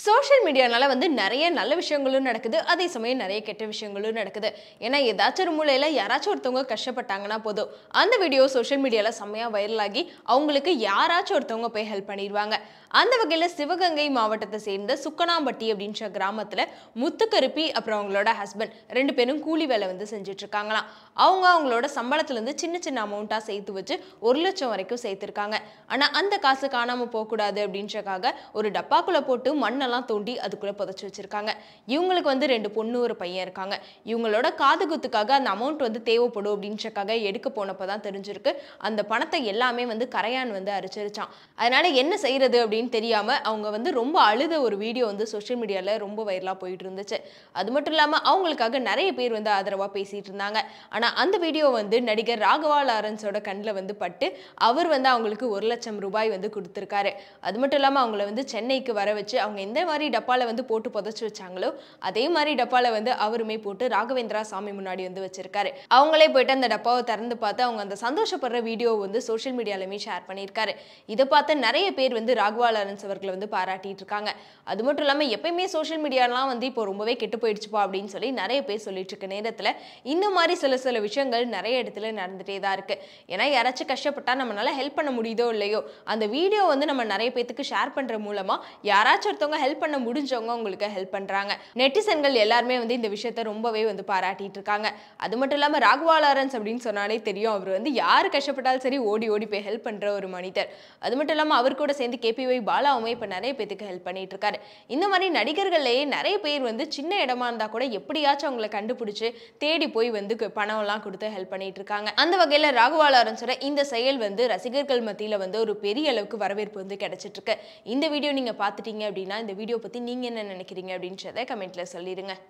Social மீடியானால நிறைய நல்ல விஷயங்களும் நடக்குது. அதே சமயம் நிறைய கெட்ட விஷயங்களும் நடக்குது. ஏன்னா ஏதாச்சும் ஒரு மூலையில யாராச்சும் ஒருத்தவங்க கஷ்டப்பட்டாங்கன்னா போதும், அந்த வீடியோ சோஷியல் மீடியால செம்மையா வைரல் ஆகி அவங்களுக்கு யாராச்சும் ஒருத்தவங்க போய் ஹெல்ப் பண்ணிடுவாங்க. அந்த வகையில சிவகங்கை மாவட்டத்தை சேர்ந்த சுக்கனாம்பட்டி அப்படின்ற கிராமத்துல முத்துக்கருப்பி அப்புறம் அவங்களோட ஹஸ்பண்ட் 2 பேரும் கூலி வேலை செஞ்சுட்டு இருக்காங்களாம். அவங்களோட சம்பளத்துல இருந்து சின்ன சின்ன அமௌண்ட்டா சேர்த்து வச்சு 1 லட்சம் வரைக்கும் சேர்த்திருக்காங்க. ஆனா அந்த காசு காணாம போக கூடாது அப்படின்றக்காக ஒரு டப்பாக்குள்ள போட்டு மண்ணெல்லாம் தோண்டி அதுக்குள்ள புதைச்சு வச்சிருக்காங்க. இவங்களுக்கு 2 பொண்ணு ஒரு பையன் இருக்காங்க. இவங்களோட காது குத்துக்காக அந்த அமௌண்ட் தேவைப்படும் அப்படின்றக்காக எடுக்க போனப்பதான் தெரிஞ்சிருக்கு அந்த பணத்தை எல்லாமே கரையான் அரிச்சிருச்சான். அதனால என்ன செய்யறது அப்படின்னு தெரியாம அவங்க ரொம்ப அழுத ஒரு வீடியோ சோஷியல் மீடியால ரொம்ப வைரலா போயிட்டு இருந்துச்சு. அது மட்டும் இல்லாம அவங்களுக்காக நிறைய பேர் ஆதரவா பேசிட்டு இருந்தாங்க. ஆனா அந்த வீடியோ நடிகர் ராகவா லாரன்ஸோட கண்ணில் பட்டு அவர் அவங்களுக்கு 1 லட்சம் ரூபாய் கொடுத்திருக்காரு. அது மட்டும் இல்லாம அவங்கள சென்னைக்கு வர வச்சு அவங்க எந்த மாதிரி டப்பால போட்டு புதைச்சு வச்சாங்களோ அதே மாதிரி டப்பால அவருமே போட்டு ராகவேந்திரா சாமி முன்னாடி வச்சிருக்காரு. அவங்களே போயிட்டு அந்த டப்பாவை திறந்து பார்த்து அவங்க அந்த சந்தோஷப்படுற வீடியோ சோஷியல் மீடியாலமே ஷேர் பண்ணியிருக்காரு. இதை பார்த்து நிறைய பேர் ராகவா லாரன்ஸ் அவர்களை பாராட்டிட்டு இருக்காங்க. அது மட்டும் இல்லாம எப்பயுமே சோஷியல் மீடியாலாம் இப்போ ரொம்பவே கெட்டு போயிடுச்சுப்பா அப்படின்னு சொல்லி நிறைய பேர் சொல்லிட்டு இருக்க நேரத்துல இந்த மாதிரி சில விஷயங்கள் நிறைய இடத்துல நடந்துட்டே தான் இருக்கு. ஏன்னா யாராச்சும் கஷ்டப்பட்டா நம்மளால ஹெல்ப் பண்ண முடியுதோ இல்லையோ அந்த வீடியோ நம்ம நிறைய பேத்துக்கு ஷேர் பண்ற மூலமா யாராச்சும் ஒருத்தவங்க ஹெல்ப் பண்ண முடிஞ்சவங்க உங்களுக்கு ஹெல்ப் பண்றாங்க. நெட்டிசன்கள் எல்லாருமே இந்த விஷயத்தை ரொம்பவே பாராட்டிட்டு இருக்காங்க. அது மட்டும் இல்லாம ராகவா லாரன்ஸ் அப்படின்னு சொன்னாலே தெரியும் அவர் யாரு கஷ்டப்பட்டாலும் சரி ஓடி ஓடி போய் ஹெல்ப் பண்ற ஒரு மனிதர். அது மட்டும் இல்லாம அவர் கூட சேர்ந்து கேபிஒய் பாலாவுமே இப்ப நிறைய பேத்துக்கு ஹெல்ப் பண்ணிட்டு இருக்காரு. இந்த மாதிரி நடிகர்கள்லயே நிறைய பேர் சின்ன இடமா இருந்தா கூட எப்படியாச்சும் அவங்களை கண்டுபிடிச்சு தேடி போய் பணம் எல்லாம் கொடுத்து ஹெல்ப் பண்ணிட்டு இருக்காங்க. அந்த வகையில ராகவா லாரன்ஸோட இந்த செயல் ரசிகர்கள் மத்தியில ஒரு பெரிய அளவுக்கு வரவேற்பு கிடைச்சிட்டு இருக்கு. இந்த வீடியோ நீங்க பாத்துட்டீங்க அப்படின்னா இந்த வீடியோ பத்தி நீங்க என்ன நினைக்கிறீங்க அப்படின்றத கமெண்ட்ல சொல்லிருங்க.